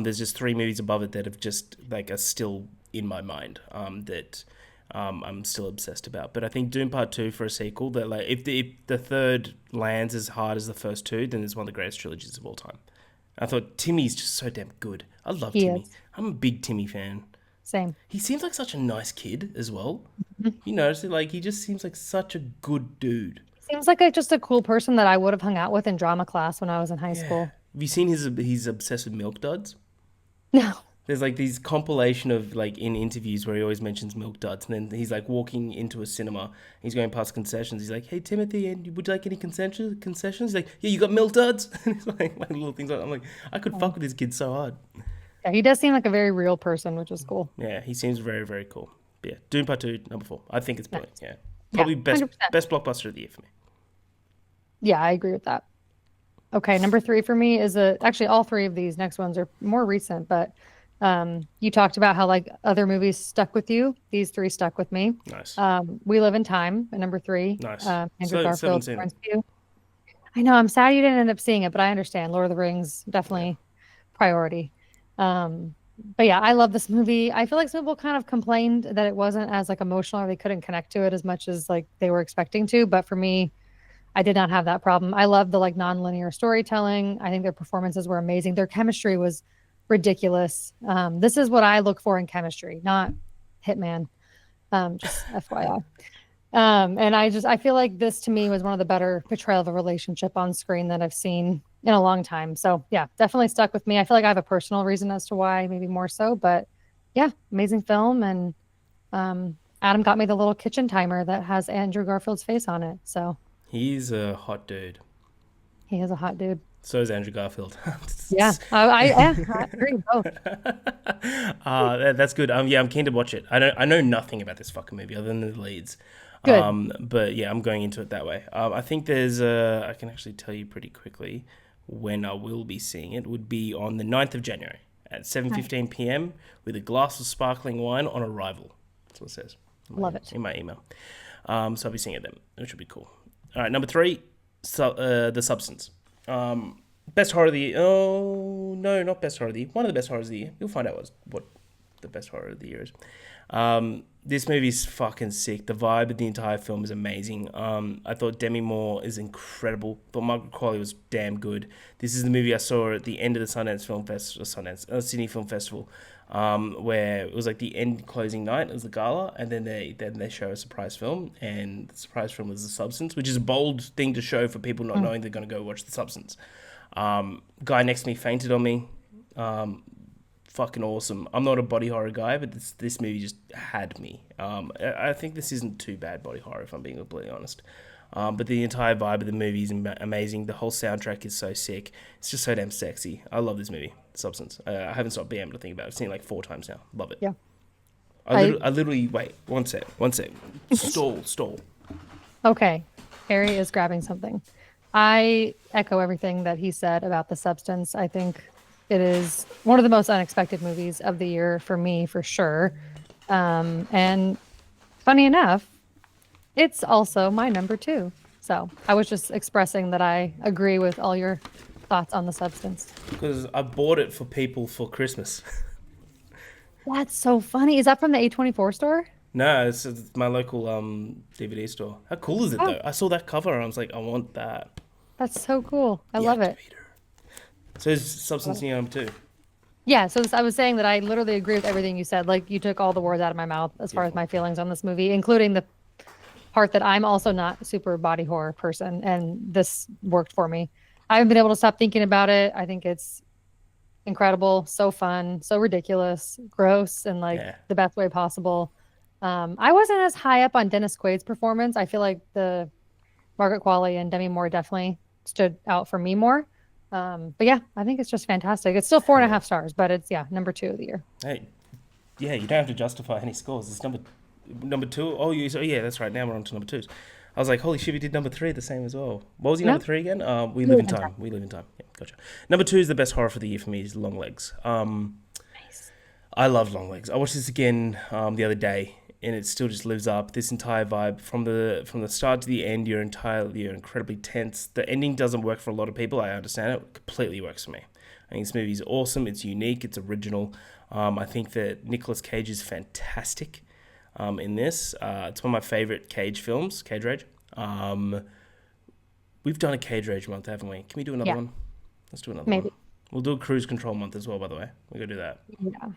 There's just three movies above it that have just like are still in my mind. That I'm still obsessed about. But I think Doom Part Two for a sequel that like if the third lands as hard as the first two, then it's one of the greatest trilogies of all time. I thought Timmy's just so damn good. I love He Timmy. is. I'm a big Timmy fan. Same. He seems like such a nice kid as well. You notice it, like he just seems like such a good dude. Seems like just a cool person that I would have hung out with in drama class when I was in high Yeah. school. Have you seen his? He's obsessed with milk duds. No. There's like these compilation of like in interviews where he always mentions milk duds, and then he's like walking into a cinema. He's going past concessions. He's like, "Hey Timothy, and would you like any concessions?" Concessions? He's like, "Yeah, you got milk duds." And he's like little things like I'm like, I could fuck with this kid so hard. Yeah, he does seem like a very real person, which is cool. Yeah, he seems very very cool. But yeah, Doom Part Two, number four. I think it's Nice. brilliant. Yeah, Yeah, probably best 100%. best blockbuster of the year for me. Yeah, I agree with that. Okay, number three for me is actually all three of these next ones are more recent, but you talked about how like other movies stuck with you. These three stuck with me. Nice, We Live in Time at number three. nice. Andrew Still haven't Garfield, seen it. Florence Pugh. I know. I'm sad you didn't end up seeing it, but I understand. Lord of the Rings Yeah. definitely priority. Um, but yeah, I love this movie. I feel like some people kind of complained that it wasn't as like emotional or they couldn't connect to it as much as like they were expecting to. But for me, I did not have that problem. I love the like nonlinear storytelling. I think their performances were amazing. Their chemistry was ridiculous. This is what I look for in chemistry, not Hitman. Just FYI. And I feel like this to me was one of the better portrayal of a relationship on screen that I've seen in a long time. So yeah, definitely stuck with me. I feel like I have a personal reason as to why, maybe more so, but yeah, amazing film. And Adam got me the little kitchen timer that has Andrew Garfield's face on it. So He's a hot dude. he is a hot dude. So is Andrew Garfield. Yeah, I agree both. That's good. Yeah, I'm keen to watch it. I know nothing about this fucking movie other than the leads. Good. But yeah, I'm going into it that way. I think I can actually tell you pretty quickly when I will be seeing it. Would be on the 9th of January at 7:15 p.m. with a glass of sparkling wine on arrival. That's what it says. Love it. In my email. So I'll be seeing it then, which would be cool. All right, number three, The Substance. Best horror of the year. Oh, no, not best horror of the year. One of the best horrors of the year. You'll find out what the best horror of the year is. This movie's fucking sick. The vibe of the entire film is amazing. I thought Demi Moore is incredible. Thought Margaret Qualley was damn good. This is the movie I saw at the end of the Sydney Film Festival, where it was like the end closing night. It was the gala, and then they show a surprise film, and the surprise film was The Substance, which is a bold thing to show for people not knowing they're going to go watch The Substance. Guy next to me fainted on me. Fucking awesome. I'm not a body horror guy, but this movie just had me. I think this isn't too bad body horror, if I'm being completely honest. But the entire vibe of the movie is amazing. The whole soundtrack is so sick. It's just so damn sexy. I love this movie, Substance. I haven't stopped being able to think about it. I've seen it like 4 times now. Love it. Yeah. I literally wait. One sec. Stall. Okay. Harry is grabbing something. I echo everything that he said about The Substance. I think it is one of the most unexpected movies of the year for me, for sure. And funny enough, it's also my number 2. So I was just expressing that I agree with all your thoughts on the substance? Because I bought it for people for Christmas. That's so funny. Is that from the A24 store? No, it's my local DVD store. How cool is it Oh, though? I saw that cover and I was like, I want that. that's so cool. I The love it. activator. So is Substance number two. Yeah, so I was saying that I literally agree with everything you said. Like you took all the words out of my mouth as far as Beautiful. my feelings on this movie, including the part that I'm also not a super body horror person, and this worked for me. I haven't been able to stop thinking about it. I think it's incredible, so fun, so ridiculous, gross, and like Yeah. the best way possible. I wasn't as high up on Dennis Quaid's performance. I feel like the Margaret Qualley and Demi Moore definitely stood out for me more. But yeah, I think it's just fantastic. It's still four Hell and a yeah. half stars, but it's yeah, number two of the year. Hey, yeah, you don't have to justify any scores. It's number two. Oh, you. So yeah, that's right. Now we're on to number twos. I was like, holy shit, we did number three the same as well. What was your No, number three again? We you live in live in time. time. We live in time. Yeah, gotcha. Number two is the best horror for the year for me. Is Long Legs. Nice. I love Long Legs. I watched this again the other day, and it still just lives up. This entire vibe from the start to the end, you're incredibly tense. The ending doesn't work for a lot of people. I understand it. It completely works for me. I think this movie is awesome. It's unique. It's original. I think that Nicolas Cage is fantastic in this. It's one of my favorite Cage films, Cage Rage. We've done a Cage Rage month, haven't we? Can we do another Yeah, one? Let's do another one. maybe. We'll do a cruise control month as well, by the way. We're going to do that. Yeah.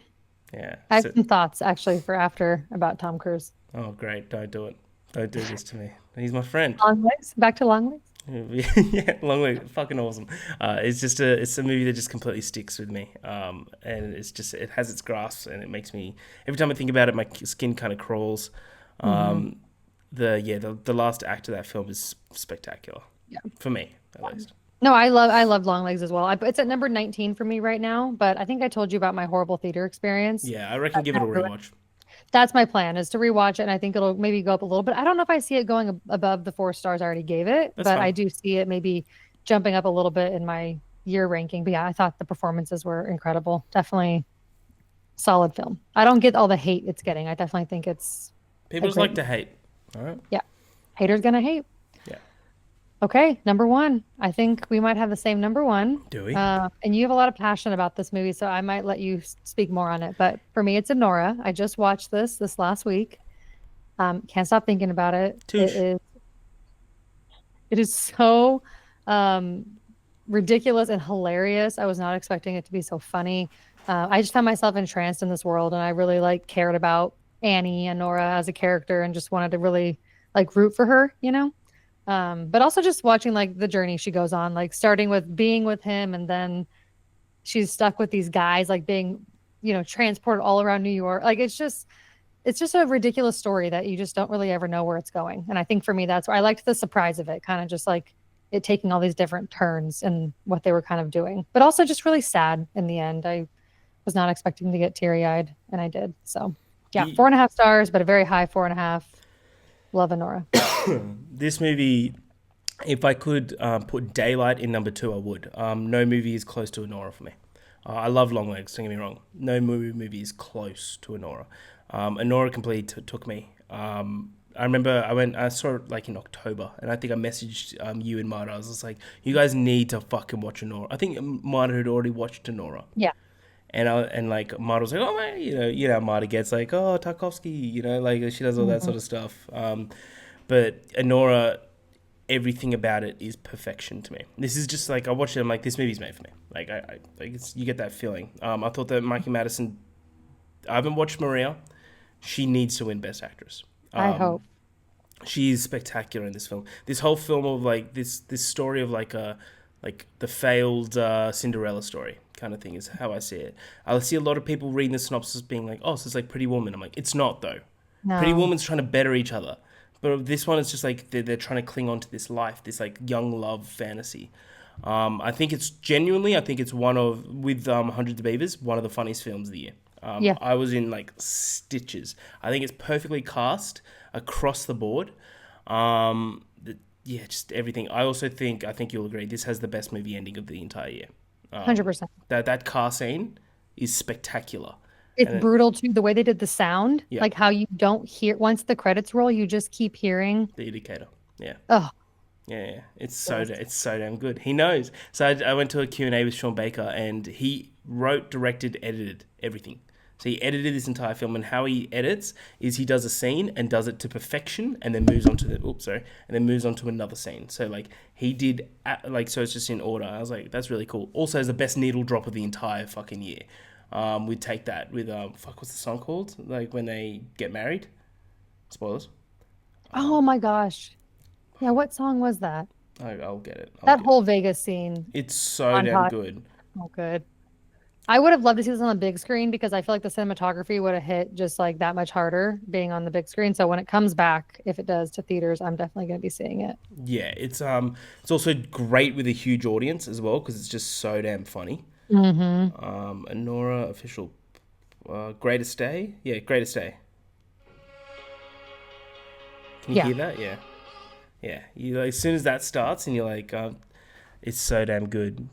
Yeah. I have So, some thoughts actually for after about Tom Cruise. oh, great. Don't do it. Don't do this to me. He's my friend. Long legs. Back to long legs. Yeah, Long Way, fucking awesome. It's a movie that just completely sticks with me. And it has its grasp, and it makes me every time I think about it, my skin kind of crawls. Hmm. Um, the last act of that film is spectacular Yeah. for me, at least. No, I love long legs as well. It's at number 19 for me right now, but I think I told you about my horrible theater experience. Yeah, I reckon give it a rewatch. That's my plan is to rewatch it, and I think it'll maybe go up a little bit. I don't know if I see it going above the 4 stars I already gave it, That's but fine. I do see it maybe jumping up a little bit in my year ranking. But yeah, I thought the performances were incredible. Definitely solid film. I don't get all the hate it's getting. I definitely think it's a People just great, like to hate. All right. yeah. Haters gonna hate. Yeah. Okay, number one. I think we might have the same number one. Do we? And you have a lot of passion about this movie, so I might let you speak more on it. But for me, it's Nora. I just watched this last week. Can't stop thinking about it. Touche. It is so um, ridiculous and hilarious. I was not expecting it to be so funny. I just found myself entranced in this world, and I really like cared about Annie and Nora as a character, and just wanted to really like root for her, you know. But also just watching like the journey she goes on, like starting with being with him, and then she's stuck with these guys, like being, transported all around New York. Like it's just a ridiculous story that you just don't really ever know where it's going. And I think for me, that's where I liked the surprise of it, kind of just like it taking all these different turns and what they were kind of doing, but also just really sad in the end. I was not expecting to get teary eyed, and I did. So, yeah, Ye- 4.5 stars, but a very high 4.5. Love Honora. This movie, if I could put Daylight in number two, I would. No movie is close to Anora for me. I love Long Legs, don't get me wrong. No movie is close to Anora. Anora completely took me. I remember I saw it like in October, and I think I messaged you and Marta. I was just like, you guys need to fucking watch Anora. I think Marta had already watched Anora. Yeah. And like Marta was like, oh man, how Marta gets like, oh Tarkovsky, like she does all that Mhm. sort of stuff. But Anora, everything about it is perfection to me. This is just like I watched it. I'm like, this movie's made for me. Like you get that feeling. I thought that Mikey Madison. I haven't watched Maria. She needs to win Best Actress. I hope. She's spectacular in this film. This whole film of like this story of like the failed Cinderella story kind of thing is how I see it. I see a lot of people reading the synopsis being like, oh, so it's like Pretty Woman. I'm like, it's not though. Pretty No. Woman's trying to better each other. But this one is just like they're trying to cling on to this life, this like young love fantasy. I think it's one of, with Hundreds of Beavers, one of the funniest films of the year. Yeah. I was in like stitches. I think it's perfectly cast across the board. Yeah, just everything. I think you'll agree, this has the best movie ending of the entire year. 100%. That car scene is spectacular. It's And brutal too, the way they did the sound, yeah, like how you don't hear once the credits roll, you just keep hearing. the indicator. Yeah. Oh, Yeah, it's Yes. it's so damn good. He knows. So I went to a Q&A with Sean Baker, and he wrote, directed, edited everything. So he edited this entire film, and how he edits is he does a scene and does it to perfection, and then moves on to and then moves on to another scene. So like he did, so it's just in order. I was like, that's really cool. Also, it's the best needle drop of the entire fucking year. We'd take that with what's the song called? Like when they get married. Spoilers. Oh my gosh. Yeah, what song was that? I'll get it. That whole Vegas scene. It's so damn Montage. good. Oh, good. I would have loved to see this on the big screen because I feel like the cinematography would have hit just like that much harder being on the big screen. So when it comes back, if it does to theaters, I'm definitely going to be seeing it. Yeah, it's also great with a huge audience as well because it's just so damn funny. Mm-hmm. Anora official, Greatest Day. Yeah, Greatest Day. Can you Yeah. hear that? Yeah, yeah. You like, as soon as that starts and you're like, it's so damn good.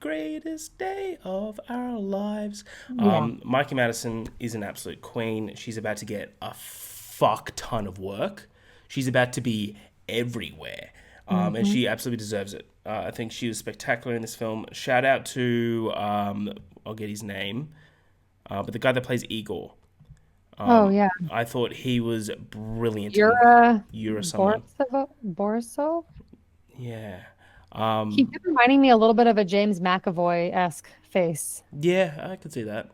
Greatest day of our lives. Yeah. Mikey Madison is an absolute queen. She's about to get a fuck ton of work. She's about to be everywhere. And Mm-hmm. she absolutely deserves it. I think she was spectacular in this film. Shout out to, I'll get his name, but the guy that plays Igor. Oh, yeah. I thought he was brilliant in Yura Yura someone. Borisov? Yeah. He kept reminding me a little bit of a James McAvoy-esque face. Yeah, I could see that.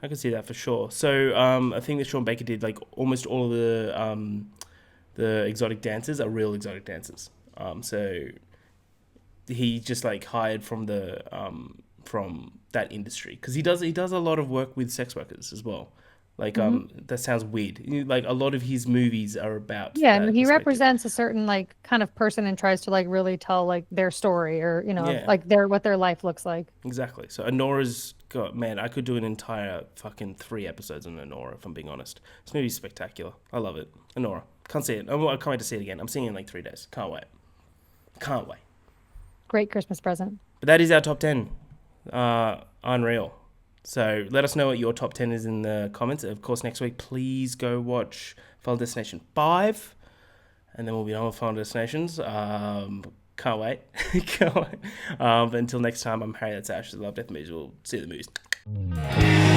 I could see that for sure. So I think that Sean Baker did like almost all of the exotic dancers are real exotic dancers. So he just like hired from that industry because he does a lot of work with sex workers as well. Like Hmm. that sounds weird. Like a lot of his movies are about Yeah, and that he perspective. represents a certain like kind of person and tries to like really tell like their story or Yeah, like their what their life looks like. exactly. So Honora's got, man, I could do an entire fucking 3 episodes on Honora if I'm being honest. This movie's spectacular. I love it. Honora. Can't see it. I can't wait to see it again. I'm seeing it in like 3 days. Can't wait. Can't wait. Great Christmas present. But that is our top 10. Unreal. So let us know what your top 10 is in the comments. Of course, next week, please go watch Final Destination 5. And then we'll be on with Final Destinations. Can't wait. Can't wait. But until next time, I'm Harry. That's Ash. The Love, Death, Movies. We'll see you at the movies.